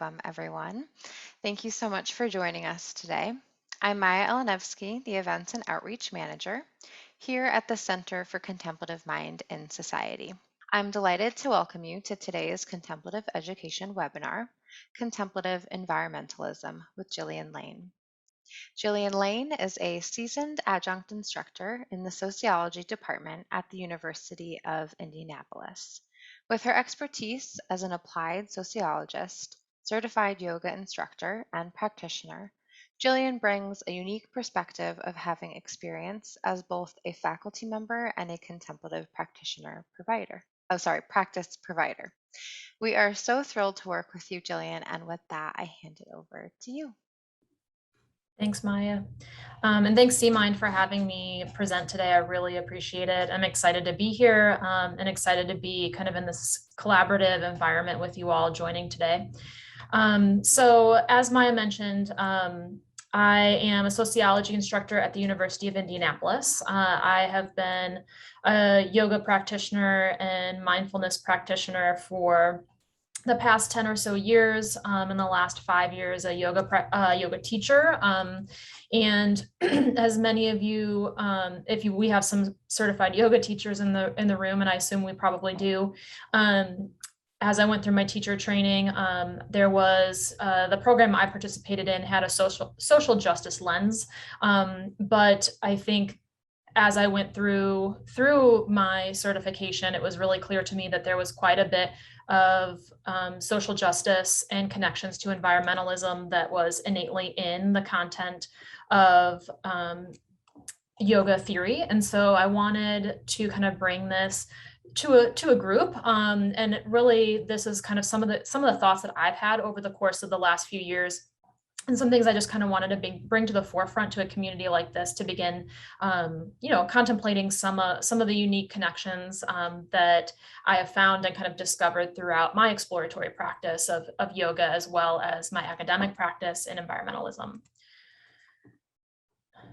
welcome everyone. Thank you so much for joining us today. I'm Maya Elenevsky, the Events and Outreach Manager here at the Center for Contemplative Mind in Society. I'm delighted to welcome you to today's Contemplative Education webinar, Contemplative Environmentalism with Jillian Lain. Jillian Lain is a seasoned adjunct instructor in the Sociology department at the University of Indianapolis. With her expertise as an applied sociologist, certified yoga instructor, and practitioner, Jillian brings a unique perspective of having experience as both a faculty member and a contemplative practice provider. We are so thrilled to work with you, Jillian, and with that, I hand it over to you. Thanks, Maya. And thanks, CMind, for having me present today. I really appreciate it. I'm excited to be here and excited to be kind of in this collaborative environment with you all joining today. So as Maya mentioned, I am a sociology instructor at the University of Indianapolis. I have been a yoga practitioner and mindfulness practitioner for the past 10 or so years, in the last 5 years, a yoga teacher. And as many of you, we have some certified yoga teachers in the room, and I assume we probably do. As I went through my teacher training, there was the program I participated in had a social justice lens, but I think as I went through my certification, it was really clear to me that there was quite a bit of social justice and connections to environmentalism that was innately in the content of yoga theory. And so I wanted to kind of bring this to a group. And really, this is kind of some of the thoughts that I've had over the course of the last few years, and some things I just kind of wanted to bring to the forefront to a community like this to begin, contemplating some of the unique connections that I have found and kind of discovered throughout my exploratory practice of yoga, as well as my academic practice in environmentalism.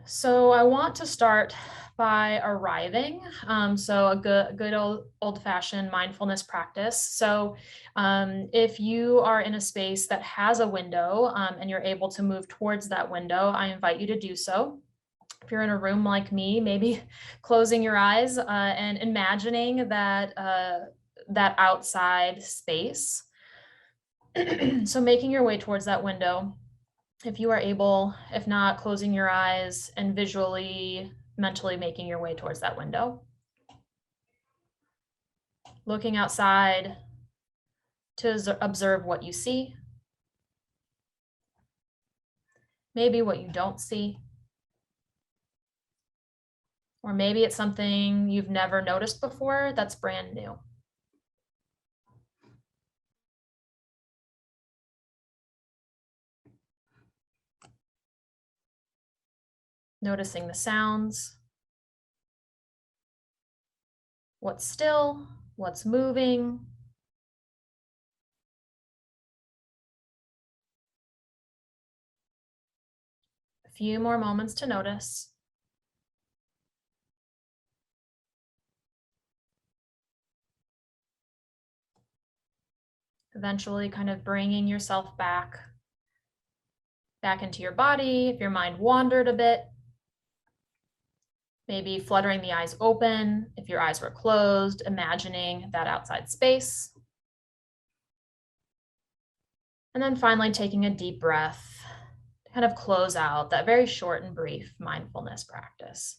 So I want to start by arriving. So a good old-fashioned mindfulness practice. So if you are in a space that has a window and you're able to move towards that window, I invite you to do so. If you're in a room like me, maybe closing your eyes and imagining that outside space. So making your way towards that window. If you are able, if not, closing your eyes and visually, mentally making your way towards that window. Looking outside to observe what you see. Maybe what you don't see. Or maybe it's something you've never noticed before that's brand new. Noticing the sounds, what's still, what's moving. A few more moments to notice. Eventually kind of bringing yourself back into your body. If your mind wandered a bit, maybe fluttering the eyes open. If your eyes were closed, imagining that outside space. And then finally taking a deep breath to kind of close out that very short and brief mindfulness practice.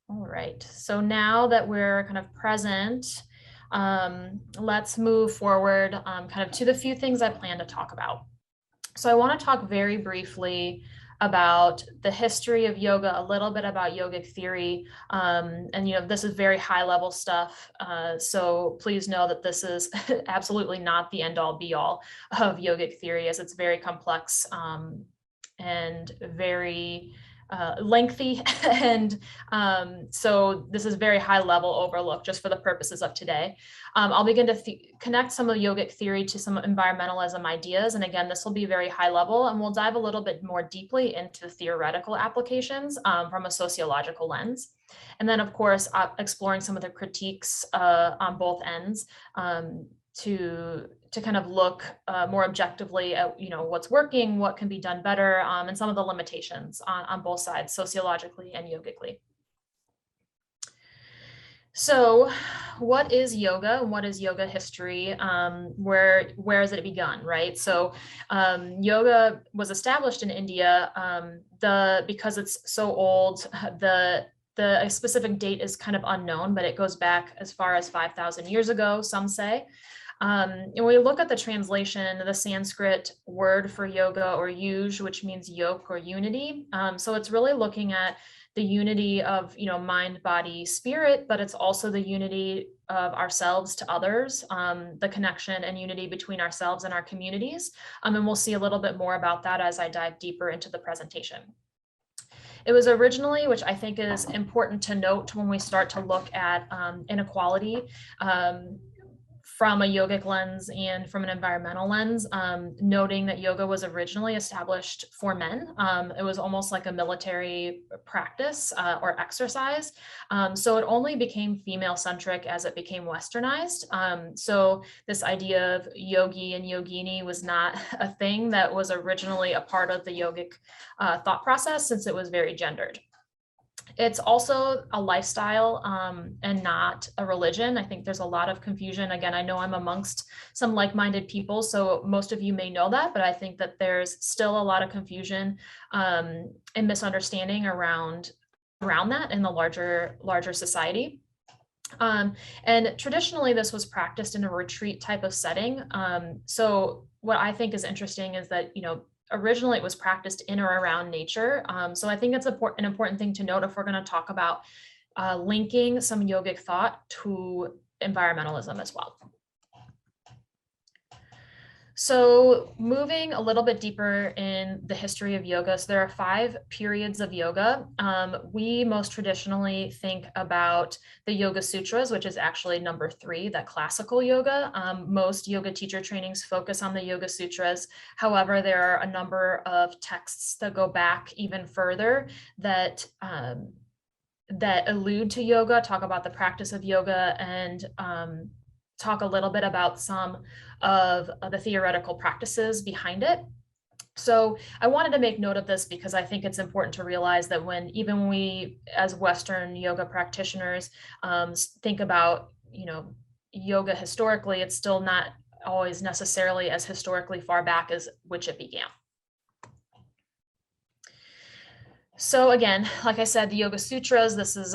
All right, so now that we're kind of present, let's move forward kind of to the few things I plan to talk about. So I want to talk very briefly about the history of yoga, a little bit about yogic theory. And, this is very high level stuff. So please know that this is absolutely not the end all be all of yogic theory, as it's very complex and very lengthy. And so this is very high level overlook just for the purposes of today. I'll begin to connect some of yogic theory to some environmentalism ideas. And again, this will be very high level, and we'll dive a little bit more deeply into theoretical applications from a sociological lens. And then, of course, exploring some of the critiques on both ends to kind of look more objectively at, you know, what's working, what can be done better, and some of the limitations on both sides, sociologically and yogically. So what is yoga and what is yoga history? Where has it begun, right? So yoga was established in India. Because it's so old, the specific date is kind of unknown, but it goes back as far as 5,000 years ago, some say. And when we look at the translation, the Sanskrit word for yoga, or yuj, which means yoke or unity. So it's really looking at the unity of, you know, mind, body, spirit, but it's also the unity of ourselves to others, the connection and unity between ourselves and our communities. And we'll see a little bit more about that as I dive deeper into the presentation. It was originally, which I think is important to note when we start to look at inequality, from a yogic lens and from an environmental lens, noting that yoga was originally established for men. It was almost like a military practice or exercise. So it only became female-centric as it became westernized. So this idea of yogi and yogini was not a thing that was originally a part of the yogic thought process, since it was very gendered. It's also a lifestyle and not a religion. I think there's a lot of confusion. Again, I know I'm amongst some like-minded people, so most of you may know that, but I think that there's still a lot of confusion and misunderstanding around that in the larger society. And traditionally, this was practiced in a retreat type of setting. So what I think is interesting is that, you know, originally it was practiced in or around nature. So I think it's an important thing to note if we're going to talk about linking some yogic thought to environmentalism as well. So moving a little bit deeper in the history of yoga, so there are 5 periods of yoga. We most traditionally think about the Yoga Sutras, which is actually number 3, that classical yoga. Most yoga teacher trainings focus on the Yoga Sutras. However, there are a number of texts that go back even further that that allude to yoga, talk about the practice of yoga, and talk a little bit about some of the theoretical practices behind it. So I wanted to make note of this because I think it's important to realize that even we as Western yoga practitioners think about, you know, yoga historically, it's still not always necessarily as historically far back as which it began. So again, like I said, the Yoga Sutras, this is,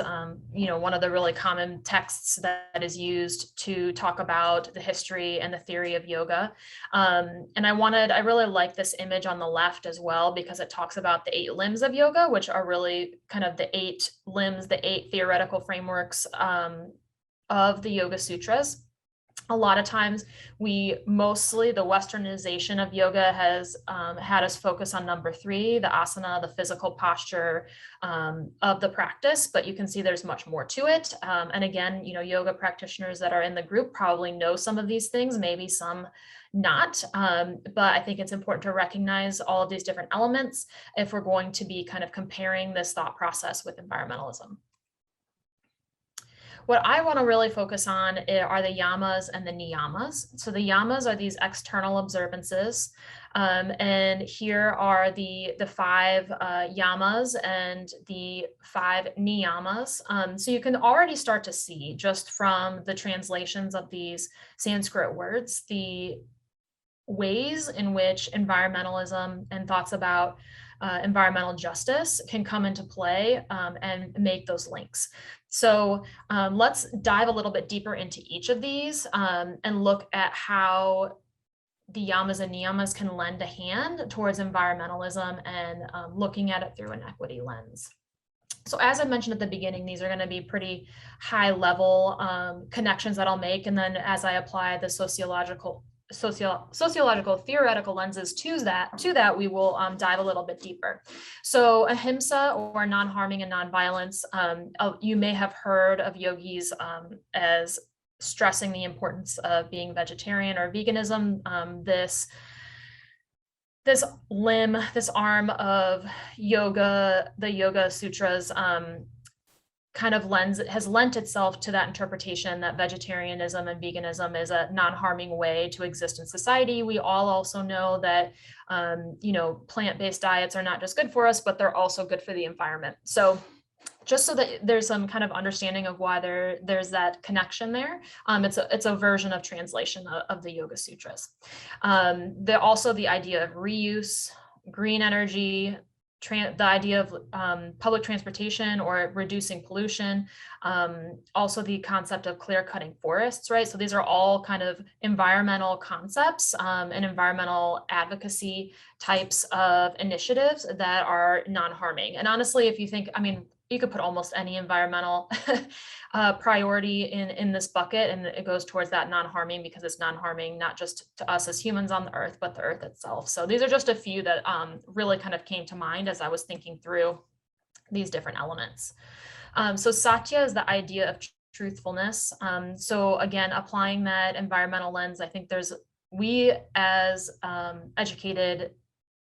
you know, one of the really common texts that is used to talk about the history and the theory of yoga. And I really like this image on the left as well, because it talks about the 8 limbs of yoga, which are really kind of the 8 limbs, the 8 theoretical frameworks of the Yoga Sutras. A lot of times the westernization of yoga has had us focus on number 3, the asana, the physical posture of the practice, but you can see there's much more to it. And again, you know, yoga practitioners that are in the group probably know some of these things, maybe some not, but I think it's important to recognize all of these different elements if we're going to be kind of comparing this thought process with environmentalism. What I want to really focus on are the yamas and the niyamas. So the yamas are these external observances. And here are the 5 yamas and the 5 niyamas. So you can already start to see, just from the translations of these Sanskrit words, the ways in which environmentalism and thoughts about environmental justice can come into play and make those links. So let's dive a little bit deeper into each of these and look at how the yamas and niyamas can lend a hand towards environmentalism and looking at it through an equity lens. So as I mentioned at the beginning, these are going to be pretty high level connections that I'll make. And then as I apply the sociological theoretical lenses to that, we will dive a little bit deeper. So ahimsa, or non-harming and non-violence, you may have heard of yogis as stressing the importance of being vegetarian or veganism. This arm of yoga, the Yoga Sutras, kind of has lent itself to that interpretation that vegetarianism and veganism is a non-harming way to exist in society. We all also know that, plant-based diets are not just good for us, but they're also good for the environment. So just so that there's some kind of understanding of why there's that connection there. It's a version of translation of the Yoga Sutras. Also the idea of reuse, green energy, the idea of public transportation or reducing pollution, also the concept of clear cutting forests, right? So these are all kind of environmental concepts and environmental advocacy types of initiatives that are non-harming. And honestly, if you think, you could put almost any environmental priority in this bucket, and it goes towards that non-harming, because it's non-harming not just to us as humans on the earth, but the earth itself. So these are just a few that really kind of came to mind as I was thinking through these different elements. So Satya is the idea of truthfulness. So again, applying that environmental lens, I think we as educated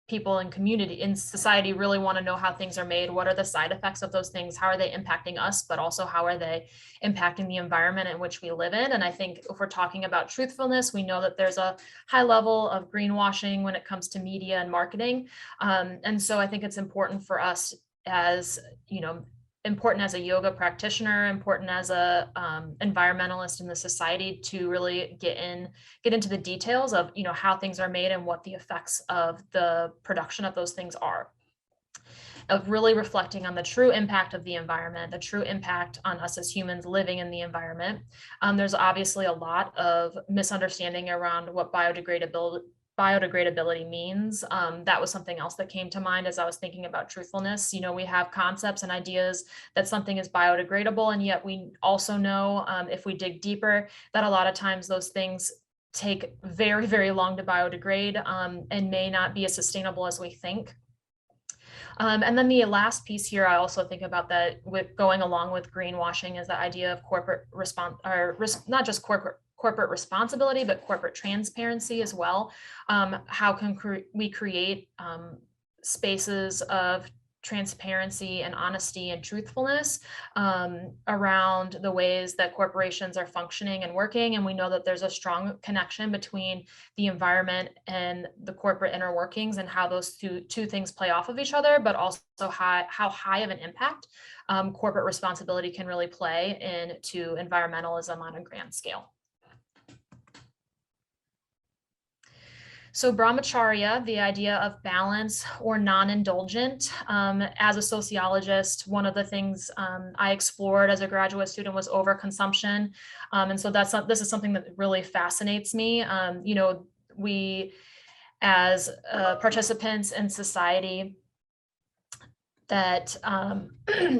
people in community, in society, really want to know how things are made. What are the side effects of those things? How are they impacting us? But also, how are they impacting the environment in which we live in? And I think if we're talking about truthfulness, we know that there's a high level of greenwashing when it comes to media and marketing. And so I think it's important for us as, important as a yoga practitioner, important as a environmentalist in the society, to really get into the details of how things are made and what the effects of the production of those things are, of really reflecting on the true impact of the environment, the true impact on us as humans living in the environment. There's obviously a lot of misunderstanding around what biodegradability means. That was something else that came to mind as I was thinking about truthfulness. We have concepts and ideas that something is biodegradable, and yet we also know, if we dig deeper, that a lot of times those things take very, very long to biodegrade, and may not be as sustainable as we think. And then the last piece here, I also think about that with going along with greenwashing, is the idea of corporate not just corporate responsibility, but corporate transparency as well. How can we create spaces of transparency and honesty and truthfulness around the ways that corporations are functioning and working? And we know that there's a strong connection between the environment and the corporate inner workings, and how those two things play off of each other, but also how high of an impact corporate responsibility can really play into environmentalism on a grand scale. So brahmacharya, the idea of balance or non-indulgent. As a sociologist, one of the things I explored as a graduate student was overconsumption. And so this is something that really fascinates me. We as participants in society, that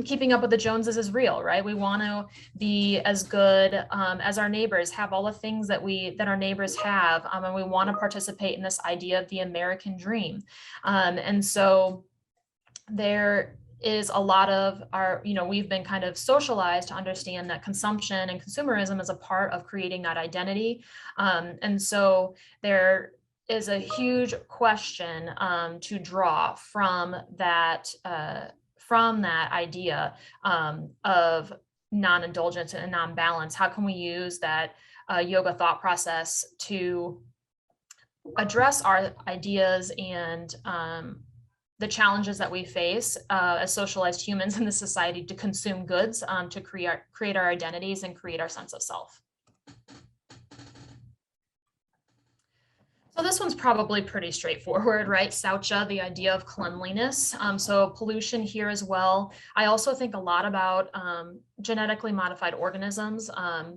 keeping up with the Joneses is real, right? We want to be as good as our neighbors, have all the things that our neighbors have, and we want to participate in this idea of the American dream. And so there is a lot of we've been kind of socialized to understand that consumption and consumerism is a part of creating that identity. And so there is a huge question to draw from that idea of non-indulgence and non-balance. How can we use that yoga thought process to address our ideas and the challenges that we face as socialized humans in the society to consume goods, to create our identities and create our sense of self? So this one's probably pretty straightforward, right? Saucha, the idea of cleanliness. So pollution here as well. I also think a lot about genetically modified organisms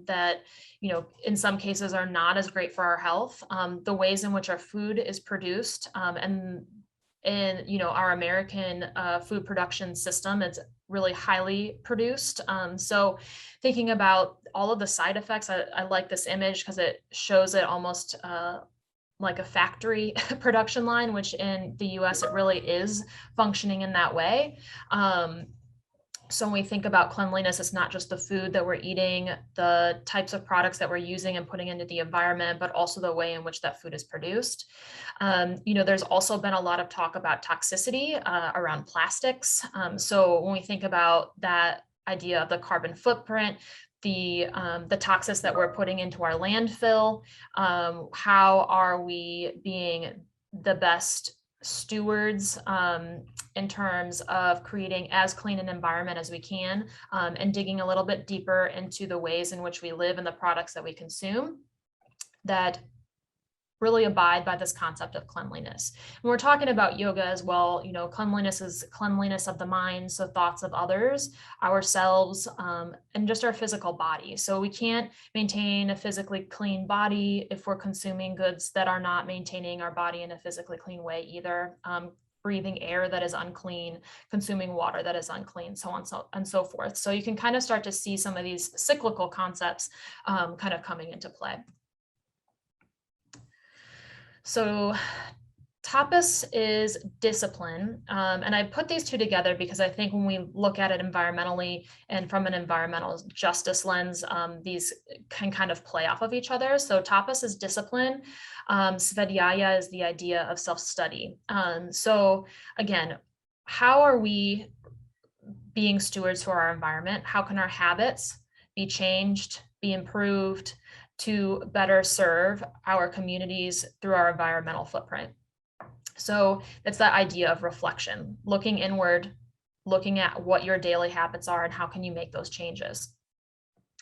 that, in some cases are not as great for our health. The ways in which our food is produced, and in our American food production system, it's really highly produced. So thinking about all of the side effects, I like this image because it shows it almost like a factory production line, which in the US it really is functioning in that way. So when we think about cleanliness, it's not just the food that we're eating, the types of products that we're using and putting into the environment, but also the way in which that food is produced. There's also been a lot of talk about toxicity around plastics. So when we think about that idea of the carbon footprint, the toxins that we're putting into our landfill. How are we being the best stewards in terms of creating as clean an environment as we can, and digging a little bit deeper into the ways in which we live and the products that we consume that really abide by this concept of cleanliness. And we're talking about yoga as well. You know, cleanliness is cleanliness of the mind, so thoughts of others, ourselves, and just our physical body. So we can't maintain a physically clean body if we're consuming goods that are not maintaining our body in a physically clean way either. Breathing air that is unclean, consuming water that is unclean, so on and so forth. So you can kind of start to see some of these cyclical concepts kind of coming into play. So tapas is discipline. And I put these two together because I think when we look at it environmentally and from an environmental justice lens, these can kind of play off of each other. So tapas is discipline. Svadhyaya is the idea of self-study. So again, how are we being stewards for our environment? How can our habits be changed, be improved, to better serve our communities through our environmental footprint? So it's that idea of reflection, looking inward, looking at what your daily habits are and how can you make those changes.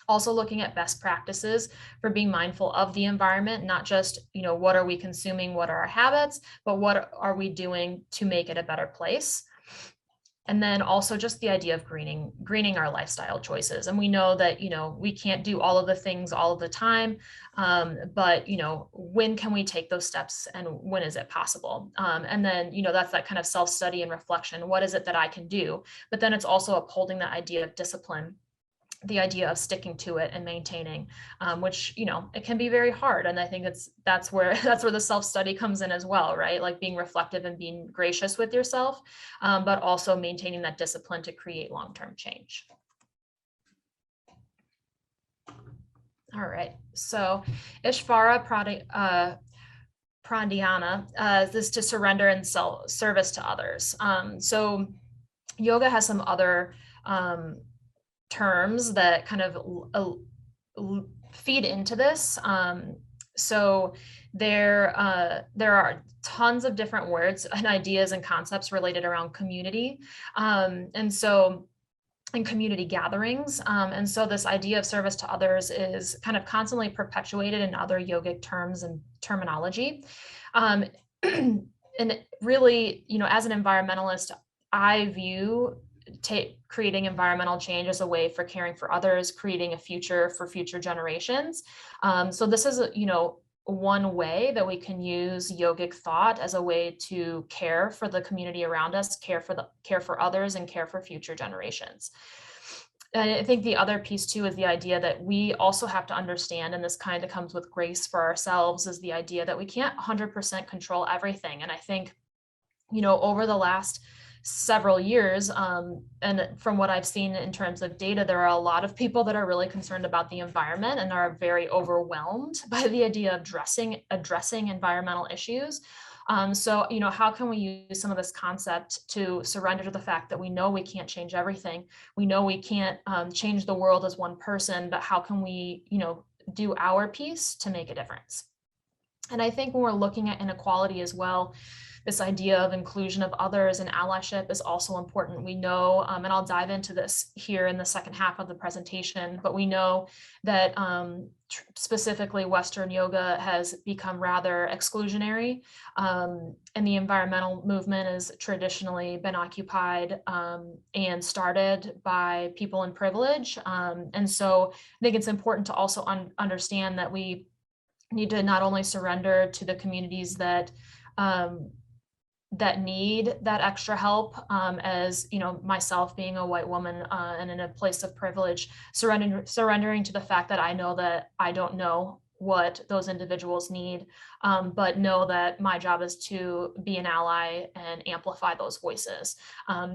Also looking at best practices for being mindful of the environment, not just, you know, what are we consuming, what are our habits, but what are we doing to make it a better place? And then also just the idea of greening our lifestyle choices. And we know that, you know, we can't do all of the things all of the time, but, you know, when can we take those steps and when is it possible? And then, you know, that's that kind of self-study and reflection. What is it that I can do? But then it's also upholding that idea of discipline, the idea of sticking to it and maintaining, which, you know, it can be very hard. And I think that's where the self-study comes in as well, right? Like being reflective and being gracious with yourself, but also maintaining that discipline to create long-term change. All right, so Ishvara Pradhyana is to surrender and service to others. So yoga has some other terms that kind of feed into this. So there are tons of different words and ideas and concepts related around community. And so in community gatherings. And so this idea of service to others is kind of constantly perpetuated in other yogic terms and terminology. And really, you know, as an environmentalist, I view creating environmental change as a way for caring for others, creating a future for future generations. So this is, you know, one way that we can use yogic thought as a way to care for the community around us, care for others, and care for future generations. And I think the other piece too is the idea that we also have to understand, and this kind of comes with grace for ourselves, is the idea that we can't 100% control everything. And I think, you know, over the last several years, and from what I've seen in terms of data, there are a lot of people that are really concerned about the environment and are very overwhelmed by the idea of addressing environmental issues. So, you know, how can we use some of this concept to surrender to the fact that we know we can't change everything? We know we can't change the world as one person, but how can we, you know, do our piece to make a difference? And I think when we're looking at inequality as well, this idea of inclusion of others and allyship is also important. We know, and I'll dive into this here in the second half of the presentation, but we know that specifically Western yoga has become rather exclusionary, and the environmental movement has traditionally been occupied and started by people in privilege. And so I think it's important to also understand that we need to not only surrender to the communities that need that extra help, as you know, myself being a white woman and in a place of privilege, surrendering to the fact that I know that I don't know what those individuals need, but know that my job is to be an ally and amplify those voices.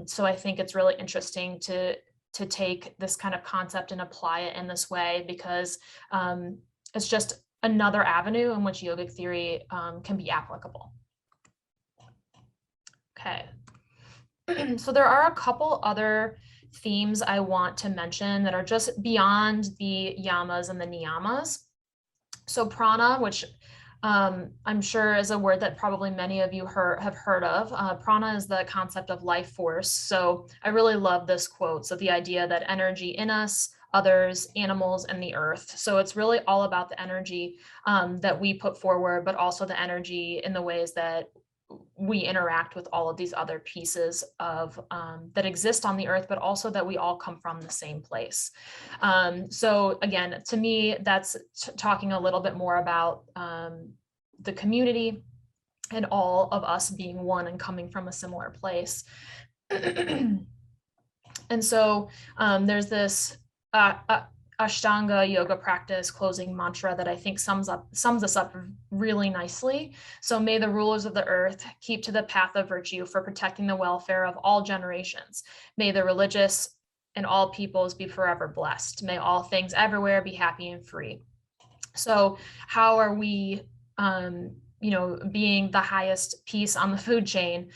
So I think it's really interesting to take this kind of concept and apply it in this way, because it's just another avenue in which yogic theory can be applicable. Okay, so there are a couple other themes I want to mention that are just beyond the yamas and the niyamas. So prana, which I'm sure is a word that probably many of you have heard of. Prana is the concept of life force. So I really love this quote. So the idea that energy in us, others, animals, and the earth. So it's really all about the energy that we put forward, but also the energy in the ways that we interact with all of these other pieces of that exist on the earth, but also that we all come from the same place. So again, to me, that's talking a little bit more about the community and all of us being one and coming from a similar place. And so there's this Ashtanga yoga practice closing mantra that I think sums us up really nicely. So may the rulers of the earth keep to the path of virtue for protecting the welfare of all generations. May the religious and all peoples be forever blessed. May all things everywhere be happy and free. So how are we, being the highest piece on the food chain,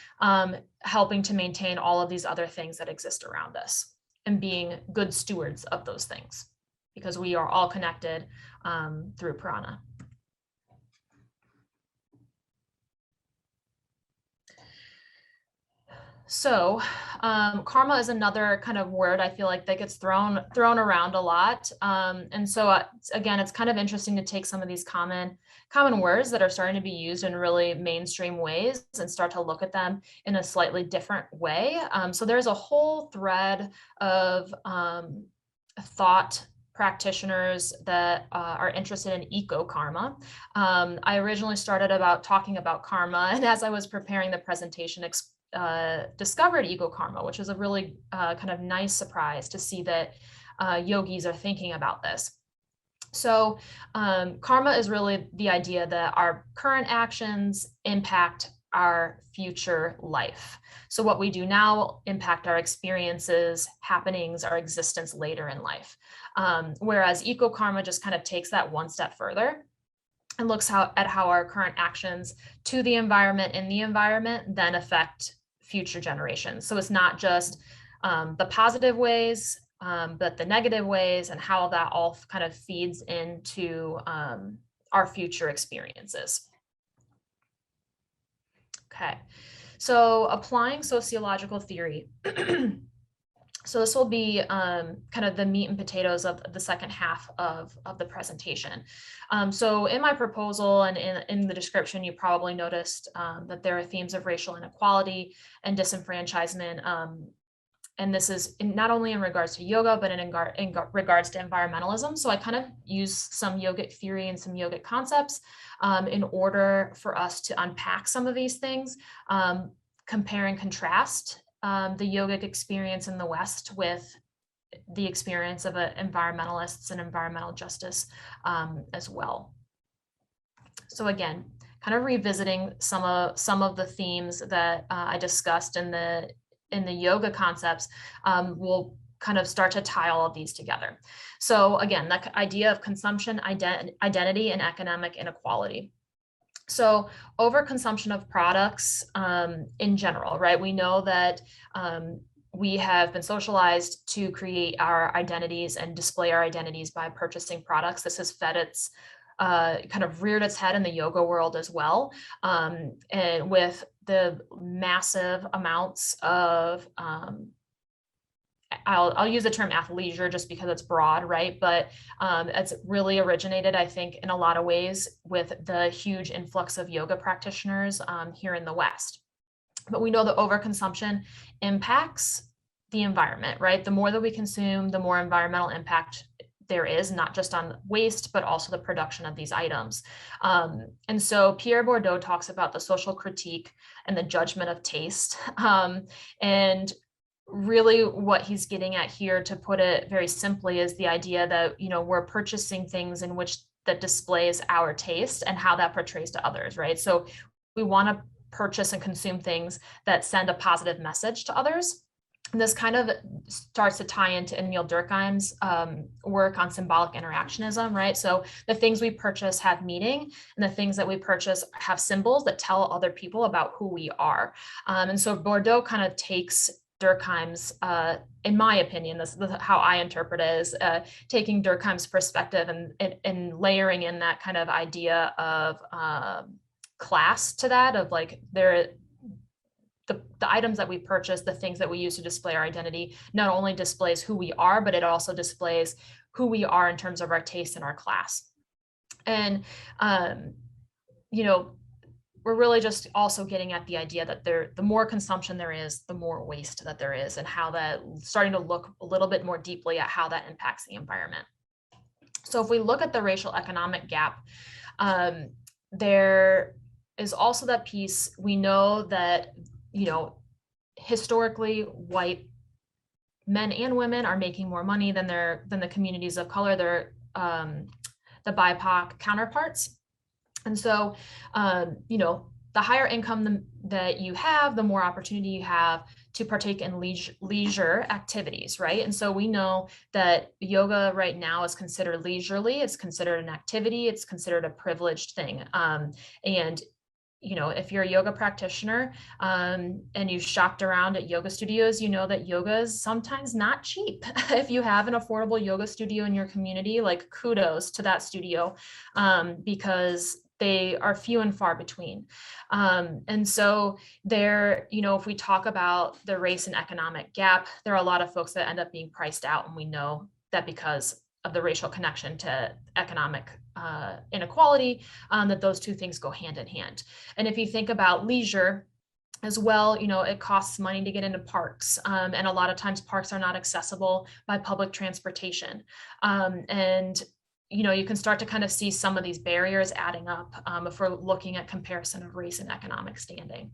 helping to maintain all of these other things that exist around us and being good stewards of those things, because we are all connected through prana. So karma is another kind of word I feel like that gets thrown around a lot. And so again, it's kind of interesting to take some of these common words that are starting to be used in really mainstream ways and start to look at them in a slightly different way. So there's a whole thread of thought practitioners that are interested in eco-karma. I originally started talking about karma, and as I was preparing the presentation, discovered eco-karma, which was a really kind of nice surprise to see that yogis are thinking about this. So karma is really the idea that our current actions impact our future life. So what we do now impact our experiences, happenings, our existence later in life. Whereas eco-karma just kind of takes that one step further and looks at how our current actions to the environment, in the environment, then affect future generations. So it's not just the positive ways, but the negative ways and how that all kind of feeds into our future experiences. Okay, so applying sociological theory. So this will be kind of the meat and potatoes of the second half of the presentation. So in my proposal and in the description, you probably noticed that there are themes of racial inequality and disenfranchisement. And this is not only in regards to yoga, but in regards to environmentalism. So I kind of use some yogic theory and some yogic concepts in order for us to unpack some of these things, compare and contrast the yogic experience in the West with the experience of environmentalists and environmental justice as well. So again, kind of revisiting some of the themes that I discussed in the yoga concepts, will kind of start to tie all of these together. So again, that idea of consumption, identity, and economic inequality. So overconsumption of products in general, right? We know that we have been socialized to create our identities and display our identities by purchasing products. This has kind of reared its head in the yoga world as well. And with the massive amounts of I'll use the term athleisure just because it's broad, right? But it's really originated, I think, in a lot of ways with the huge influx of yoga practitioners here in the West. But we know that overconsumption impacts the environment, right? The more that we consume, the more environmental impact there is, not just on waste, but also the production of these items. And so Pierre Bourdieu talks about the social critique and the judgment of taste. And really what he's getting at here, to put it very simply, is the idea that, we're purchasing things in which that displays our taste and how that portrays to others, right? So we want to purchase and consume things that send a positive message to others. And this kind of starts to tie into Emil Durkheim's work on symbolic interactionism, right? So the things we purchase have meaning, and the things that we purchase have symbols that tell other people about who we are. And so Bourdieu kind of takes Durkheim's, in my opinion, this is how I interpret it, is taking Durkheim's perspective and layering in that kind of idea of class to that, of like the items that we purchase, the things that we use to display our identity, not only displays who we are, but it also displays who we are in terms of our taste and our class. And, you know, we're really just also getting at the idea that the more consumption there is, the more waste that there is, and how that, starting to look a little bit more deeply at how that impacts the environment. So if we look at the racial economic gap, there is also that piece. We know that, you know, historically, white men and women are making more money than the communities of color, their the BIPOC counterparts. And so, you know, the higher income that you have, the more opportunity you have to partake in leisure activities, right? And so we know that yoga right now is considered leisurely, it's considered an activity, it's considered a privileged thing. And you know, if you're a yoga practitioner and you've shopped around at yoga studios, you know that yoga is sometimes not cheap. If you have an affordable yoga studio in your community, like kudos to that studio, because they are few and far between. And so there, you know, if we talk about the race and economic gap, there are a lot of folks that end up being priced out. And we know that because of the racial connection to economic inequality, that those two things go hand in hand. And if you think about leisure as well, you know, it costs money to get into parks. And a lot of times parks are not accessible by public transportation. And you know, you can start to kind of see some of these barriers adding up if we're looking at comparison of race and economic standing.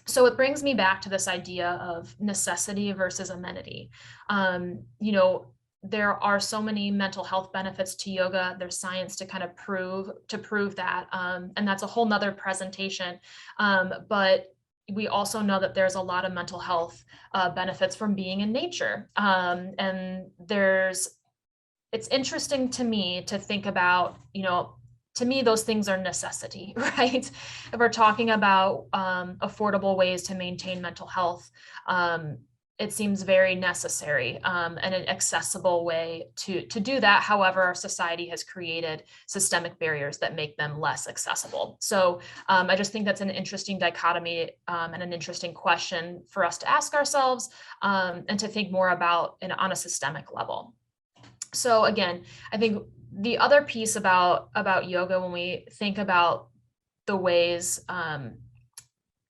So it brings me back to this idea of necessity versus amenity. You know, there are so many mental health benefits to yoga. There's science to kind of prove that. And that's a whole nother presentation. But we also know that there's a lot of mental health benefits from being in nature. And it's interesting to me to think about, you know, to me, those things are necessity, right? If we're talking about affordable ways to maintain mental health, it seems very necessary and an accessible way to do that. However, our society has created systemic barriers that make them less accessible. So I just think that's an interesting dichotomy and an interesting question for us to ask ourselves and to think more about on a systemic level. So again, I think the other piece about yoga, when we think about the ways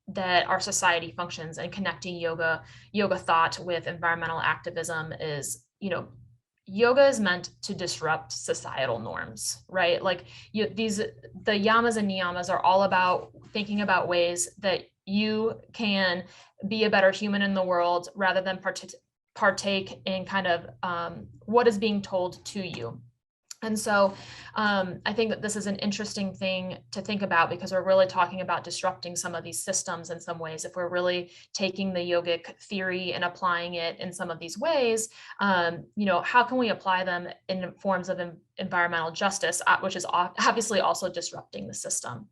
that our society functions and connecting yoga thought with environmental activism, is, you know, yoga is meant to disrupt societal norms, right? Like the yamas and niyamas are all about thinking about ways that you can be a better human in the world rather than partake in kind of what is being told to you. And so I think that this is an interesting thing to think about, because we're really talking about disrupting some of these systems in some ways. If we're really taking the yogic theory and applying it in some of these ways, you know, how can we apply them in forms of environmental justice, which is obviously also disrupting the system.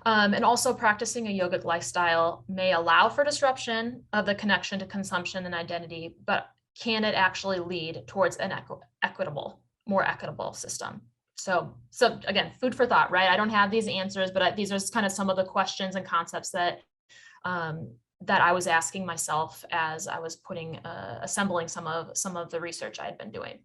And also practicing a yogic lifestyle may allow for disruption of the connection to consumption and identity, but can it actually lead towards an more equitable system? So again, food for thought, right? I don't have these answers, but these are kind of some of the questions and concepts that that I was asking myself as I was assembling some of the research I had been doing.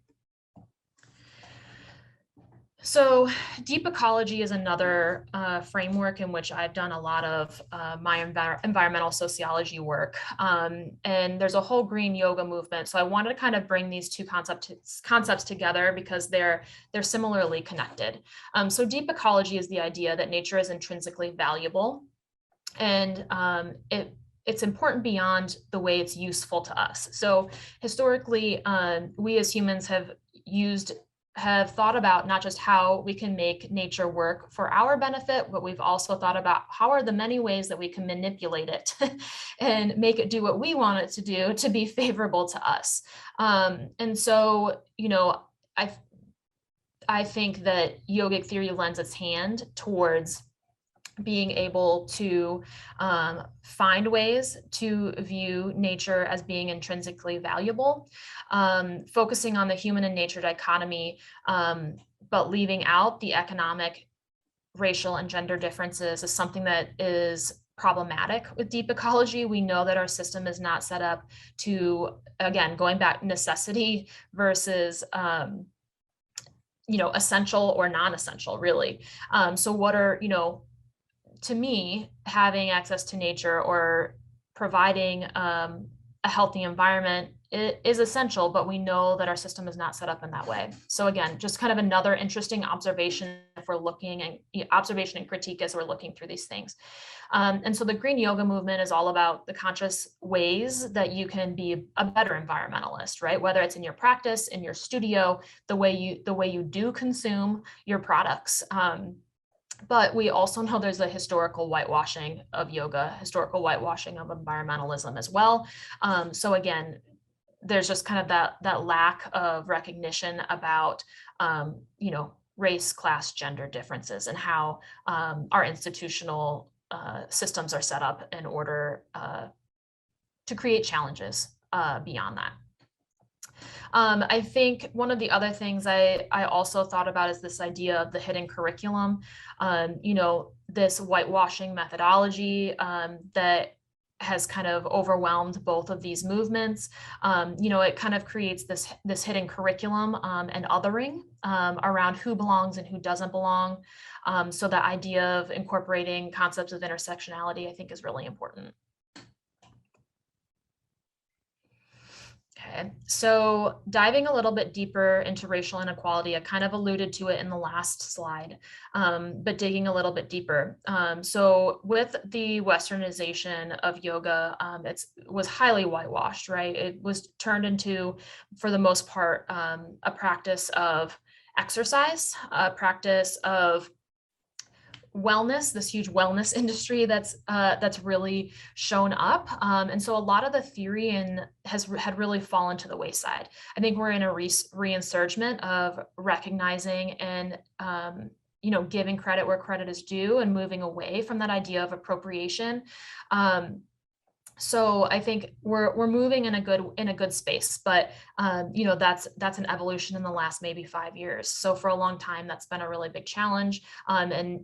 So deep ecology is another framework in which I've done a lot of my environmental sociology work. And there's a whole green yoga movement. So I wanted to kind of bring these two concepts together because they're similarly connected. So deep ecology is the idea that nature is intrinsically valuable, and it's important beyond the way it's useful to us. So historically, we as humans have thought about not just how we can make nature work for our benefit, but we've also thought about how are the many ways that we can manipulate it and make it do what we want it to do to be favorable to us. And so, you know, I think that yogic theory lends its hand towards being able to find ways to view nature as being intrinsically valuable, focusing on the human and nature dichotomy, but leaving out the economic, racial, and gender differences is something that is problematic with deep ecology. We know that our system is not set up to, again, going back, necessity versus essential or non-essential, really. So what are, to me, having access to nature or providing a healthy environment is essential, but we know that our system is not set up in that way. So again, just kind of another interesting observation if we're looking, and observation and critique as we're looking through these things. And so the green yoga movement is all about the conscious ways that you can be a better environmentalist, right? Whether it's in your practice, in your studio, the way you do consume your products. But we also know there's a historical whitewashing of yoga, historical whitewashing of environmentalism as well. So again, there's just kind of that lack of recognition about, race, class, gender differences, and how our institutional systems are set up in order to create challenges beyond that. I think one of the other things I also thought about is this idea of the hidden curriculum, this whitewashing methodology that has kind of overwhelmed both of these movements. It kind of creates this hidden curriculum and othering around who belongs and who doesn't belong. So the idea of incorporating concepts of intersectionality, I think, is really important. Okay, so diving a little bit deeper into racial inequality, I kind of alluded to it in the last slide, but digging a little bit deeper. So with the westernization of yoga, it was highly whitewashed, right? It was turned into, for the most part, a practice of exercise, a practice of wellness, this huge wellness industry that's really shown up, and so a lot of the theory had really fallen to the wayside. I think we're in a reinsurgement of recognizing and giving credit where credit is due and moving away from that idea of appropriation. So I think we're moving in a good space, but that's an evolution in the last maybe 5 years. So for a long time, that's been a really big challenge. And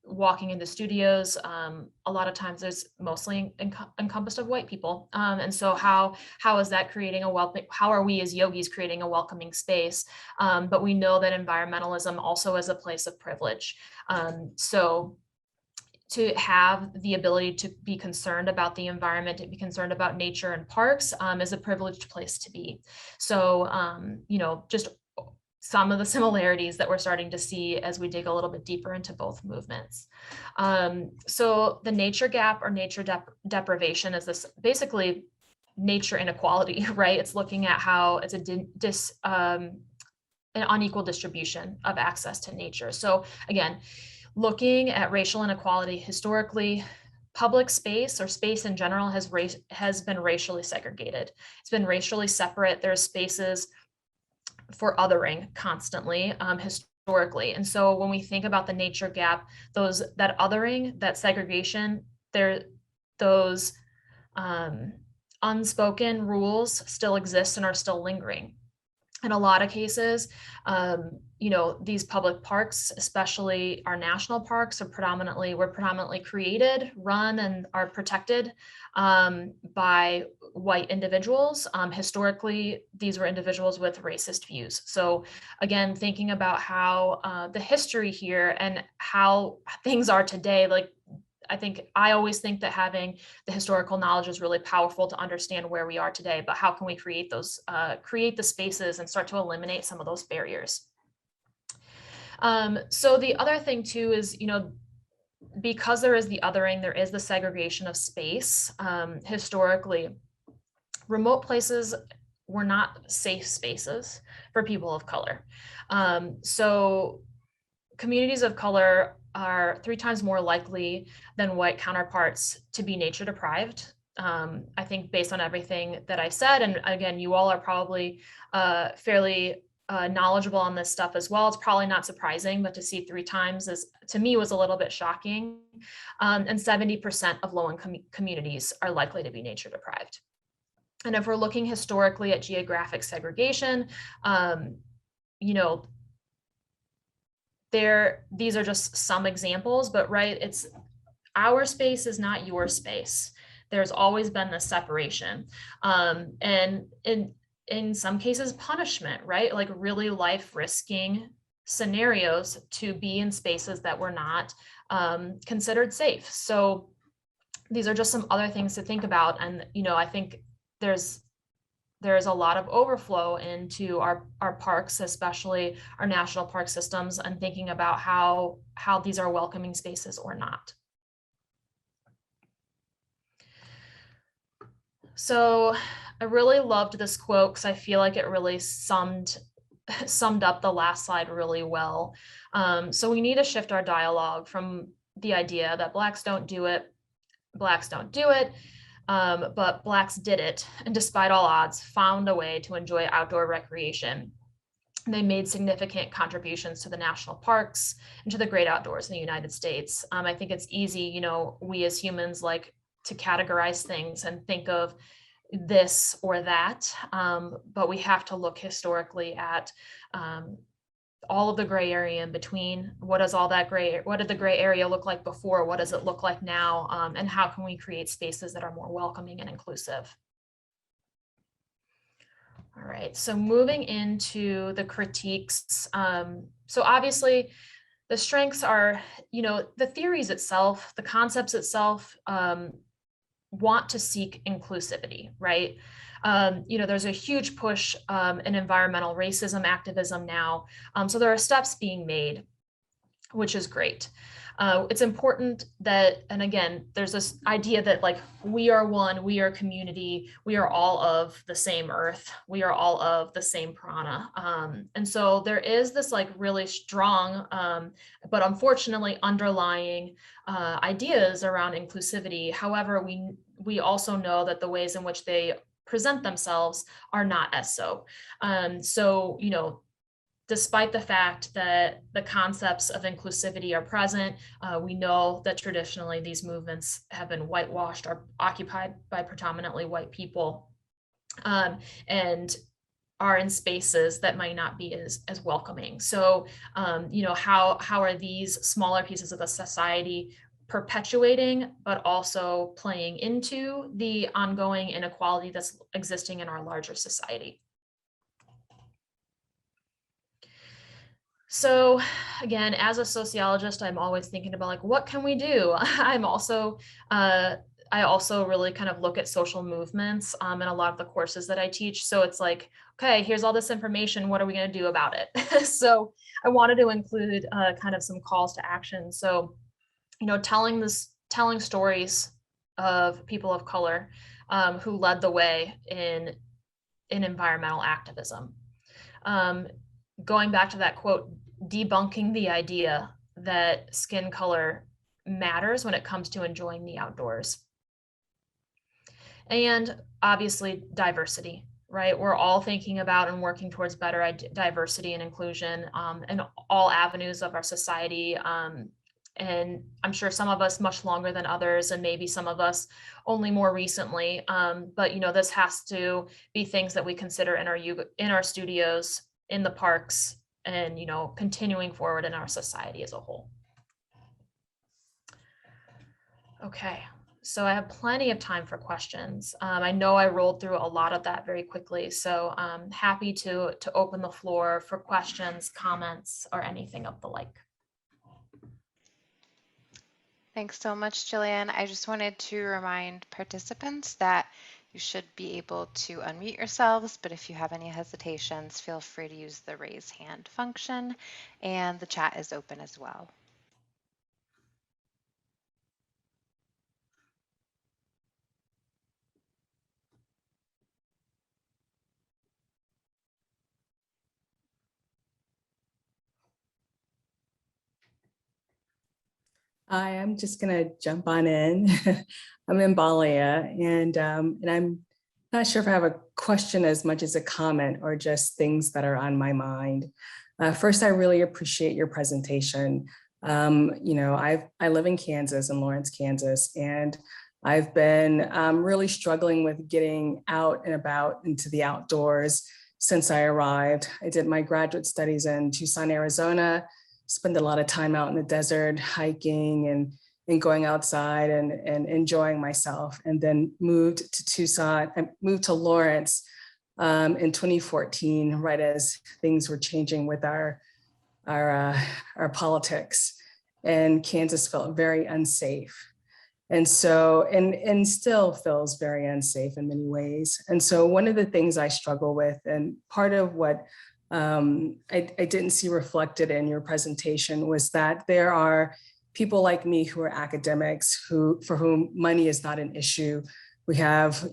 walking into studios, a lot of times there's mostly encompassed of white people. And so how is that creating how are we as yogis creating a welcoming space? But we know that environmentalism also is a place of privilege. So to have the ability to be concerned about the environment, to be concerned about nature and parks, is a privileged place to be. So, just some of the similarities that we're starting to see as we dig a little bit deeper into both movements. So the nature gap or nature deprivation is this basically nature inequality, right? It's looking at how it's an unequal distribution of access to nature. So again, looking at racial inequality historically, public space or space in general has been racially segregated. It's been racially separate. There's spaces for othering constantly historically. And so when we think about the nature gap, that othering, that segregation, those unspoken rules still exist and are still lingering. In a lot of cases, these public parks, especially our national parks, were predominantly created, run, and are protected by white individuals. Historically, these were individuals with racist views. So again, thinking about how the history here and how things are today, I always think that having the historical knowledge is really powerful to understand where we are today, but how can we create the spaces and start to eliminate some of those barriers? So the other thing too is, because there is the othering, there is the segregation of space. Historically, remote places were not safe spaces for people of color. So communities of color are 3 times more likely than white counterparts to be nature deprived. I think based on everything that I said, and again, you all are probably fairly knowledgeable on this stuff as well. It's probably not surprising, but to see 3 times is, to me, was a little bit shocking. And 70% of low-income communities are likely to be nature deprived. And if we're looking historically at geographic segregation, you know, these are just some examples, but right, it's our space is not your space. There's always been this separation. And in some cases, punishment, right? Like really life-risking scenarios to be in spaces that were not considered safe. So these are just some other things to think about. And, you know, I think there's a lot of overflow into our parks, especially our national park systems, and thinking about how these are welcoming spaces or not. So I really loved this quote because I feel like it really summed up the last slide really well. So we need to shift our dialogue from the idea that Blacks don't do it, but Blacks did it, and despite all odds, found a way to enjoy outdoor recreation. They made significant contributions to the national parks and to the great outdoors in the United States. I think it's easy, you know, we as humans like to categorize things and think of this or that, but we have to look historically at all of the gray area in between. What did the gray area look like before? What does it look like now? And how can we create spaces that are more welcoming and inclusive? All right, so moving into the critiques. So obviously the strengths are, you know, the theories itself, the concepts itself, want to seek inclusivity, right? You know, there's a huge push in environmental racism activism now. So there are steps being made, which is great. It's important that, and again, there's this idea that like we are one, we are community, we are all of the same earth, we are all of the same prana. And so there is this like really strong, but unfortunately underlying ideas around inclusivity. However, we also know that the ways in which they present themselves are not as so. So, you know, despite the fact that the concepts of inclusivity are present, we know that traditionally these movements have been whitewashed or occupied by predominantly white people, and are in spaces that might not be as welcoming. So, you know, how are these smaller pieces of the society perpetuating, but also playing into the ongoing inequality that's existing in our larger society? So again, as a sociologist, I'm always thinking about like, what can we do? I also really kind of look at social movements in a lot of the courses that I teach. So it's like, okay, here's all this information. What are we going to do about it? So I wanted to include kind of some calls to action. So, you know, telling stories of people of color who led the way in environmental activism. Going back to that quote, debunking the idea that skin color matters when it comes to enjoying the outdoors. And obviously diversity, right? We're all thinking about and working towards better diversity and inclusion in all avenues of our society. And I'm sure some of us much longer than others, and maybe some of us only more recently. But you know, this has to be things that we consider in our studios, in the parks, and you know, continuing forward in our society as a whole. Okay, so I have plenty of time for questions. I know I rolled through a lot of that very quickly, so I'm happy to open the floor for questions, comments, or anything of the like. Thanks so much, Jillian. I just wanted to remind participants that you should be able to unmute yourselves, but if you have any hesitations, feel free to use the raise hand function, and the chat is open as well. Hi, I'm just going to jump on in. I'm in Balia, and I'm Not sure if I have a question as much as a comment or just things that are on my mind. First, I really appreciate your presentation. I live in Kansas, in Lawrence, Kansas, and I've been really struggling with getting out and about into the outdoors since I arrived. I did my graduate studies in Tucson, Arizona, spent a lot of time out in the desert, hiking and going outside and enjoying myself, and then moved to Tucson, and moved to Lawrence in 2014, right as things were changing with our politics, and Kansas felt very unsafe. And so, and still feels very unsafe in many ways. And so one of the things I struggle with, and part of what I didn't see reflected in your presentation, was that there are people like me who are academics for whom money is not an issue. We have,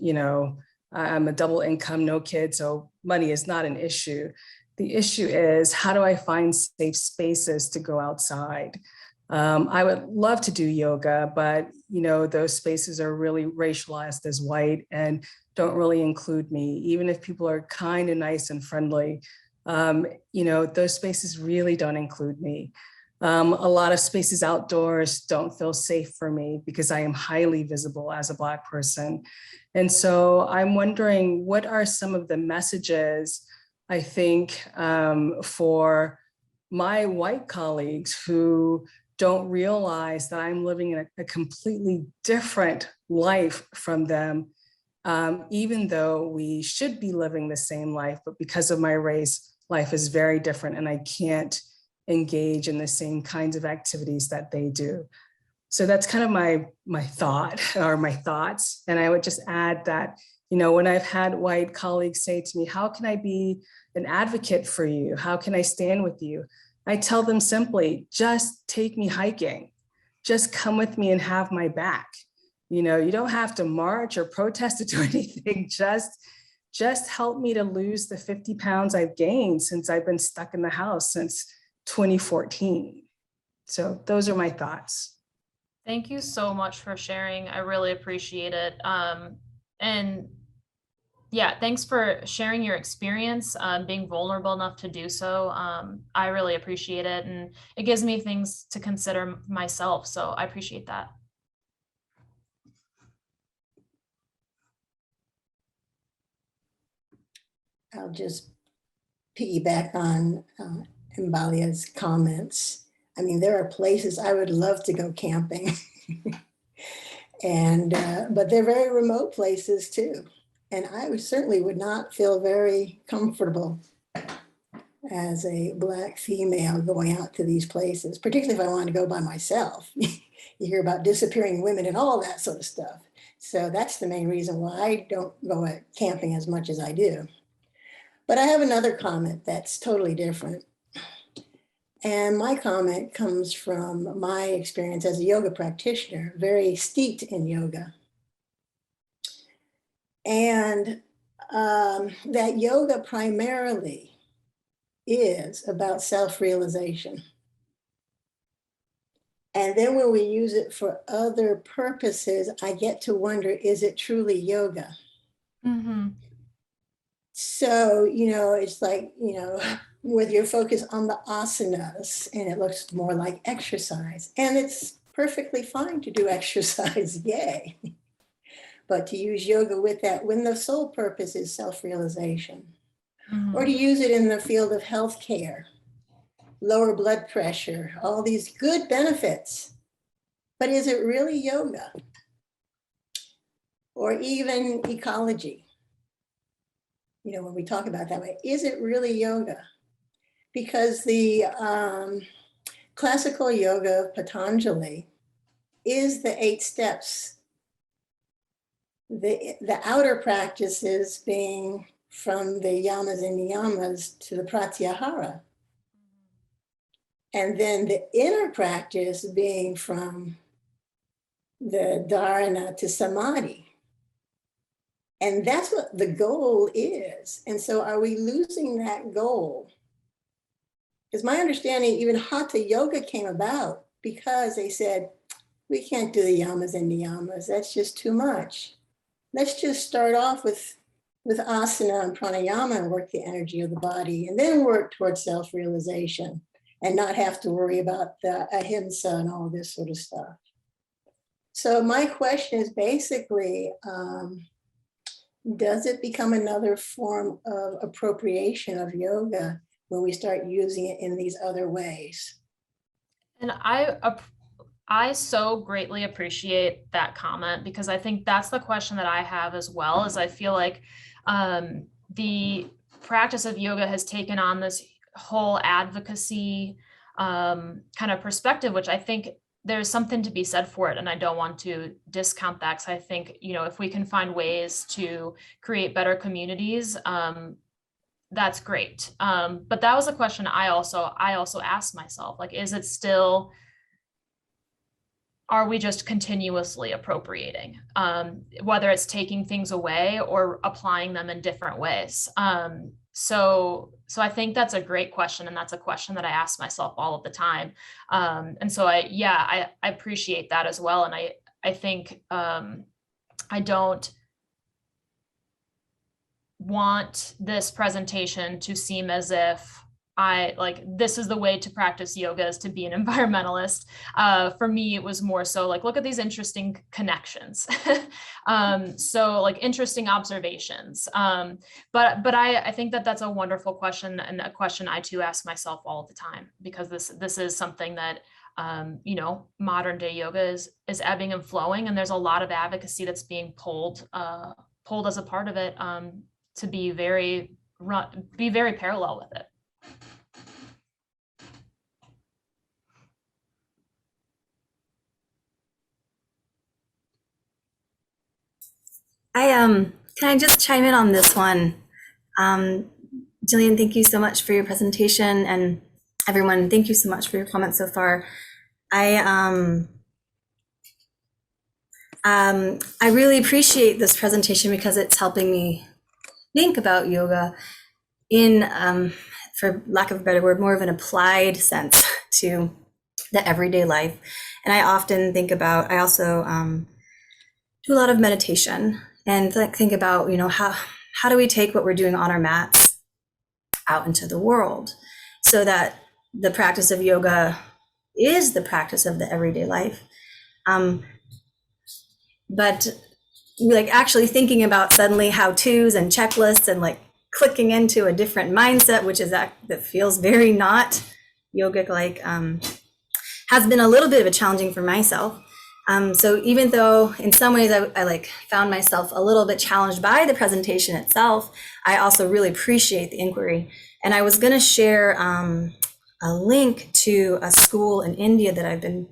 I'm a double income, no kids, so money is not an issue. The issue is, how do I find safe spaces to go outside? I would love to do yoga, but those spaces are really racialized as white and don't really include me. Even if people are kind and nice and friendly, those spaces really don't include me. A lot of spaces outdoors don't feel safe for me because I am highly visible as a Black person. And so I'm wondering, what are some of the messages, I think, for my white colleagues who don't realize that I'm living in a completely different life from them, even though we should be living the same life, but because of my race, life is very different and I can't engage in the same kinds of activities that they do. So that's kind of my thought, or my thoughts. And I would just add that, when I've had white colleagues say to me, how can I be an advocate for you? How can I stand with you? I tell them simply, just take me hiking. Just come with me and have my back. You don't have to march or protest or do anything. Just help me to lose the 50 pounds I've gained since I've been stuck in the house since 2014. So those are my thoughts. Thank you so much for sharing. I really appreciate it. And yeah, thanks for sharing your experience, being vulnerable enough to do so. I really appreciate it. And it gives me things to consider myself. So I appreciate that. I'll just piggyback on Mbalia's comments. I mean, there are places I would love to go camping, but they're very remote places too. And I certainly would not feel very comfortable as a Black female going out to these places, particularly if I wanted to go by myself. You hear about disappearing women and all that sort of stuff. So that's the main reason why I don't go camping as much as I do. But I have another comment that's totally different. And my comment comes from my experience as a yoga practitioner, very steeped in yoga. And that yoga primarily is about self-realization. And then when we use it for other purposes, I get to wonder, is it truly yoga? Mm-hmm. So, it's like, with your focus on the asanas, and it looks more like exercise. And it's perfectly fine to do exercise, yay. But to use yoga with that, when the sole purpose is self-realization, or to use it in the field of healthcare, lower blood pressure, all these good benefits. But is it really yoga? Or even ecology? When we talk about that way, is it really yoga? Because the classical yoga of Patanjali is the 8 steps. The outer practices being from the yamas and niyamas to the pratyahara. And then the inner practice being from the dharana to samadhi. And that's what the goal is. And so are we losing that goal? Because my understanding, even Hatha yoga came about because they said, we can't do the yamas and niyamas. That's just too much. Let's just start off with with asana and pranayama and work the energy of the body, and then work towards self-realization and not have to worry about the ahimsa and all this sort of stuff. So my question is basically, does it become another form of appropriation of yoga when we start using it in these other ways? And I so greatly appreciate that comment, because I think that's the question that I have as well. Is I feel like the practice of yoga has taken on this whole advocacy kind of perspective, which I think there's something to be said for it. And I don't want to discount that, because I think, if we can find ways to create better communities, that's great. But that was a question I also asked myself, like, is it still, are we just continuously appropriating, whether it's taking things away or applying them in different ways? So I think that's a great question, and that's a question that I ask myself all of the time. And so I appreciate that as well. And I think I don't want this presentation to seem as if this is the way to practice yoga, is to be an environmentalist. For me, it was more so like, look at these interesting connections. So like interesting observations. But I think that that's a wonderful question, and a question I too ask myself all the time, because this is something that modern day yoga is ebbing and flowing, and there's a lot of advocacy that's being pulled as a part of it, to be very parallel with it. Can I just chime in on this one? Jillian, thank you so much for your presentation, and everyone, thank you so much for your comments so far. I really appreciate this presentation because it's helping me think about yoga in, for lack of a better word, more of an applied sense to the everyday life. And I often think about, I also do a lot of meditation, and think about, how do we take what we're doing on our mats out into the world, so that the practice of yoga is the practice of the everyday life. But like actually thinking about suddenly how-tos and checklists, and like clicking into a different mindset, which is that feels very not yogic like, has been a little bit of a challenging for myself. So even though in some ways I like found myself a little bit challenged by the presentation itself, I also really appreciate the inquiry. And I was going to share a link to a school in India that I've been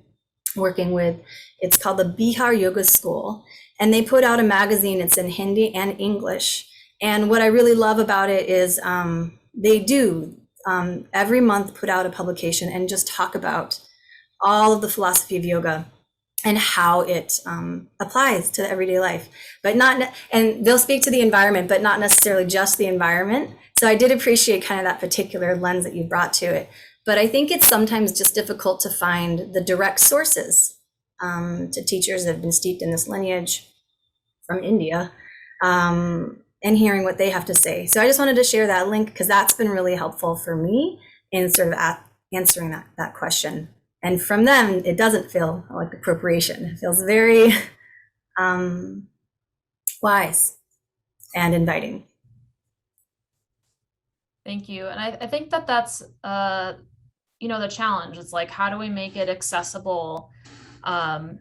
working with. It's called the Bihar Yoga School, and they put out a magazine. It's in Hindi and English. And what I really love about it is they do every month put out a publication and just talk about all of the philosophy of yoga and how it applies to the everyday life, but and they'll speak to the environment, but not necessarily just the environment. So I did appreciate kind of that particular lens that you brought to it. But I think it's sometimes just difficult to find the direct sources to teachers that have been steeped in this lineage from India, and hearing what they have to say. So I just wanted to share that link, because that's been really helpful for me in sort of answering that question. And from them, it doesn't feel like appropriation. It feels very wise and inviting. Thank you. And I think that that's, the challenge. It's like, how do we make it accessible, and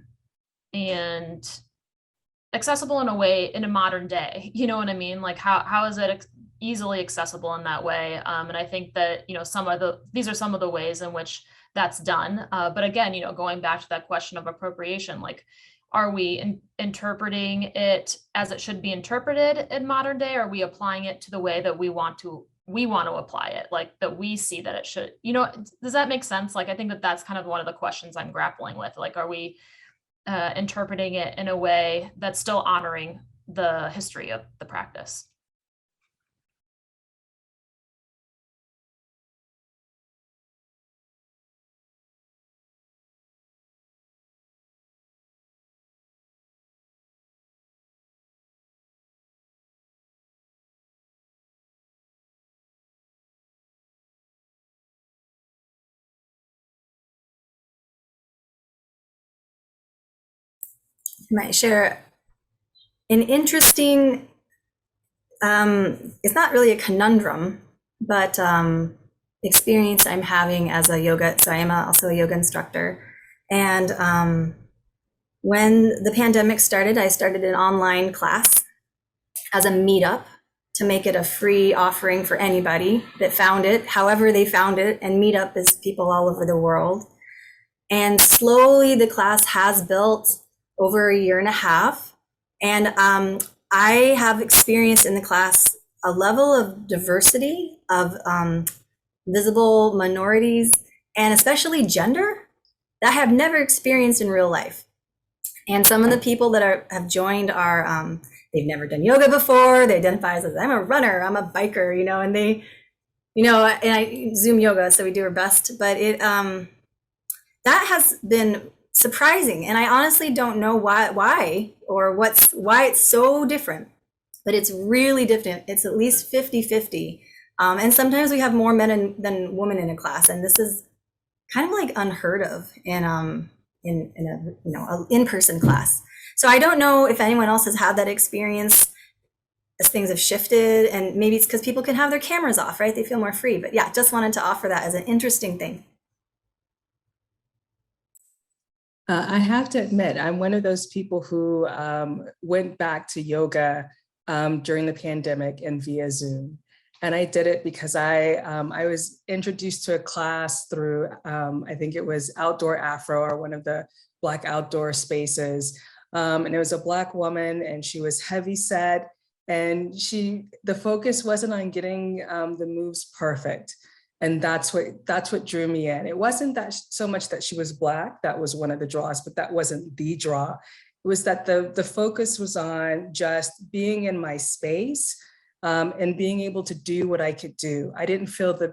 accessible in a way, in a modern day? You know what I mean? Like, how is it easily accessible in that way? And I think that, these are some of the ways in which that's done. But again, going back to that question of appropriation, like, are we interpreting it as it should be interpreted in modern day? Or are we applying it to the way that we want to apply it, like that we see that it should, does that make sense? Like, I think that that's kind of one of the questions I'm grappling with. Like, are we interpreting it in a way that's still honoring the history of the practice? might share an interesting, it's not really a conundrum, but experience I'm having as a yoga. So I am also a yoga instructor. And when the pandemic started, I started an online class as a meetup to make it a free offering for anybody that found it, however they found it. And meetup is people all over the world. And slowly the class has built over a year and a half. And I have experienced in the class a level of diversity of visible minorities, and especially gender, that I have never experienced in real life. And some of the people that have joined are, they've never done yoga before. They identify as, I'm a runner, I'm a biker, and they, and I Zoom yoga, so we do our best. But it, that has been surprising. And I honestly don't know why or why it's so different, but it's really different. It's at least 50-50. And sometimes we have more men than women in a class. And this is kind of like unheard of in a an in-person class. So I don't know if anyone else has had that experience as things have shifted, and maybe it's because people can have their cameras off, right? They feel more free. But yeah, just wanted to offer that as an interesting thing. I have to admit, I'm one of those people who went back to yoga during the pandemic and via Zoom. And I did it because I was introduced to a class through, I think it was Outdoor Afro, or one of the Black outdoor spaces. And it was a Black woman, and she was heavy set. And the focus wasn't on getting the moves perfect. And that's what drew me in. It wasn't that so much that she was Black, that was one of the draws, but that wasn't the draw. It was that the focus was on just being in my space and being able to do what I could do. I didn't feel the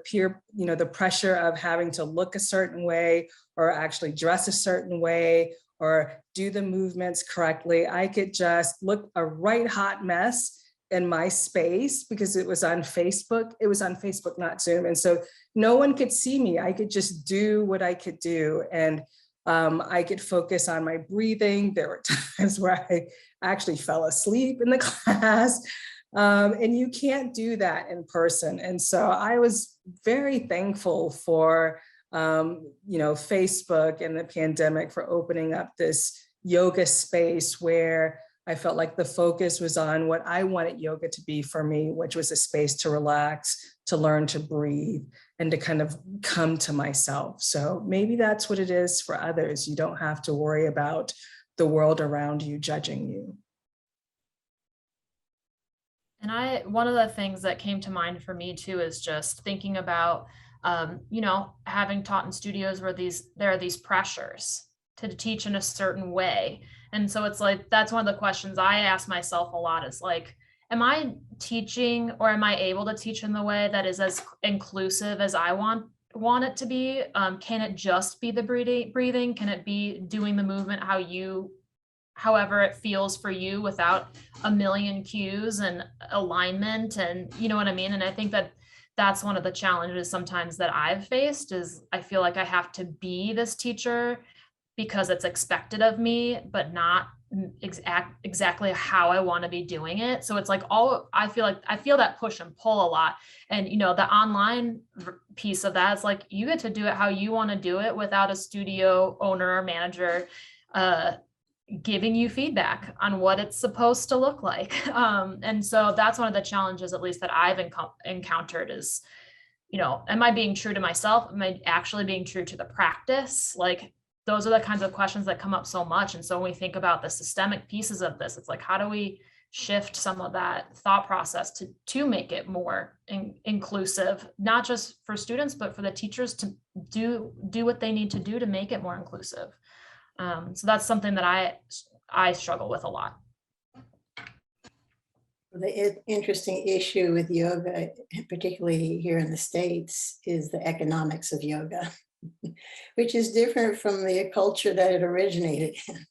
the pressure of having to look a certain way or actually dress a certain way or do the movements correctly. I could just look a right hot mess in my space because it was on Facebook. It was on Facebook, not Zoom. And so no one could see me. I could just do what I could do. And I could focus on my breathing. There were times where I actually fell asleep in the class. And you can't do that in person. And so I was very thankful for, Facebook and the pandemic for opening up this yoga space where I felt like the focus was on what I wanted yoga to be for me, which was a space to relax, to learn to breathe, and to kind of come to myself. So maybe that's what it is for others. You don't have to worry about the world around you judging you. And one of the things that came to mind for me too is just thinking about, having taught in studios where there are these pressures to teach in a certain way. And so it's like, that's one of the questions I ask myself a lot is like, am I teaching, or am I able to teach in the way that is as inclusive as I want it to be? Can it just be the breathing? Can it be doing the movement however it feels for you without a million cues and alignment, and you know what I mean? And I think that's one of the challenges sometimes that I've faced is I feel like I have to be this teacher because it's expected of me, but not exactly how I want to be doing it. So it's like I feel that push and pull a lot. And, the online piece of that is like, you get to do it how you want to do it without a studio owner or manager giving you feedback on what it's supposed to look like. And so that's one of the challenges, at least that I've encountered is, am I being true to myself? Am I actually being true to the practice? Like, those are the kinds of questions that come up so much. And so when we think about the systemic pieces of this, it's like, how do we shift some of that thought process to make it more inclusive, not just for students, but for the teachers to do what they need to do to make it more inclusive. So that's something that I struggle with a lot. The interesting issue with yoga, particularly here in the States, is the economics of yoga, which is different from the culture that it originated in.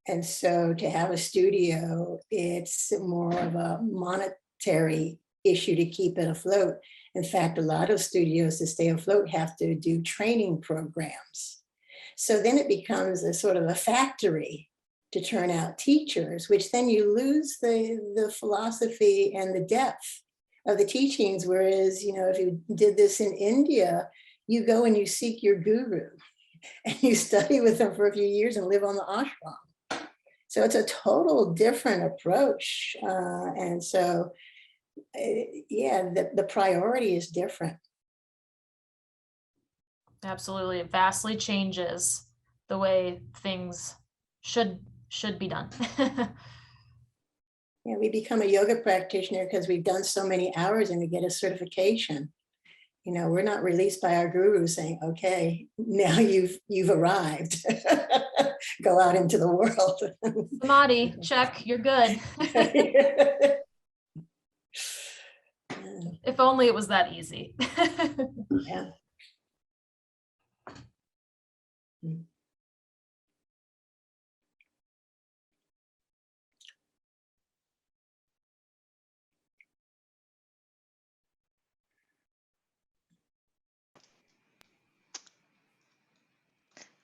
And so to have a studio, it's more of a monetary issue to keep it afloat. In fact, a lot of studios to stay afloat have to do training programs. So then it becomes a sort of a factory to turn out teachers, which then you lose the philosophy and the depth of the teachings. Whereas, you know, if you did this in India, you go and you seek your guru and you study with them for a few years and live on the ashram. So it's a total different approach. And so, yeah, the priority is different. Absolutely. It vastly changes the way things should be done. Yeah, we become a yoga practitioner because we've done so many hours and we get a certification. You know, we're not released by our guru saying, okay, now you've arrived. Go out into the world. Samadhi, check, you're good. If only it was that easy. Yeah.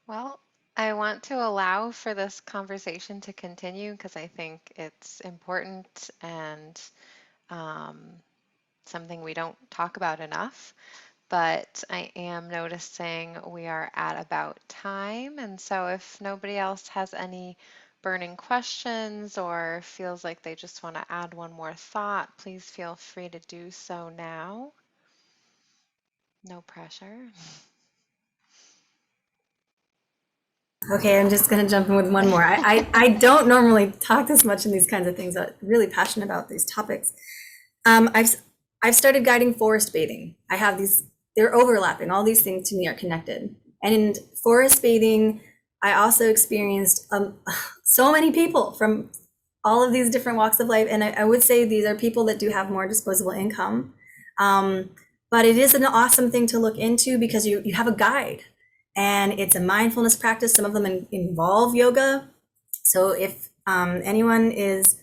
Well, I want to allow for this conversation to continue because I think it's important and something we don't talk about enough. But I am noticing we are at about time. And so if nobody else has any burning questions or feels like they just want to add one more thought, please feel free to do so now. No pressure. Okay, I'm just going to jump in with one more. I don't normally talk this much in these kinds of things. I'm really passionate about these topics. I've started guiding forest bathing. I have these, they're overlapping. All these things to me are connected. And in forest bathing, I also experienced so many people from all of these different walks of life. And I would say these are people that do have more disposable income. But it is an awesome thing to look into because you have a guide. And it's a mindfulness practice. Some of them involve yoga. So if anyone is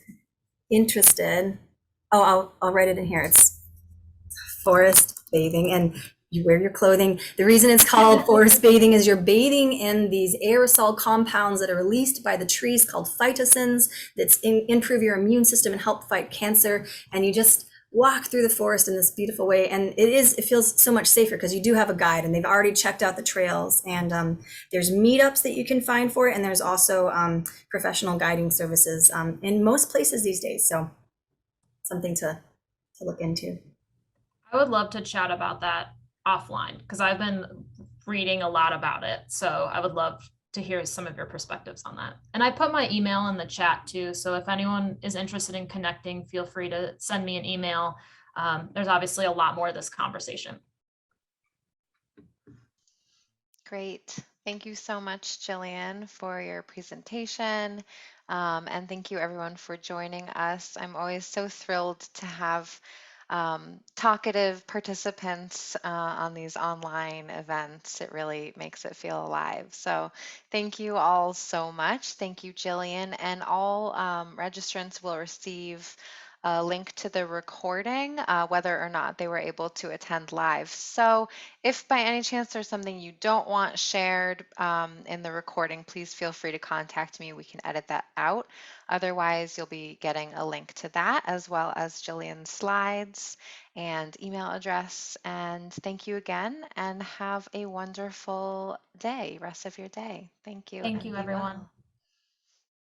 interested, I'll write it in here. It's forest bathing, and you wear your clothing. The reason it's called forest bathing is you're bathing in these aerosol compounds that are released by the trees called phytoncins that improve your immune system and help fight cancer. And you just walk through the forest in this beautiful way. And it feels so much safer because you do have a guide and they've already checked out the trails. And there's meetups that you can find for it. And there's also professional guiding services in most places these days. So something to look into. I would love to chat about that offline because I've been reading a lot about it. So I would love to hear some of your perspectives on that. And I put my email in the chat too. So if anyone is interested in connecting, feel free to send me an email. There's obviously a lot more of this conversation. Great. Thank you so much, Jillian, for your presentation. And thank you everyone for joining us. I'm always so thrilled to have talkative participants on these online events. It really makes it feel alive. So thank you all so much. Thank you, Jillian. And all registrants will receive a link to the recording, whether or not they were able to attend live. So if by any chance there's something you don't want shared in the recording, please feel free to contact me. We can edit that out. Otherwise, you'll be getting a link to that as well as Jillian's slides and email address. And thank you again and have a wonderful day, rest of your day. Thank you. Thank you, everyone. Well.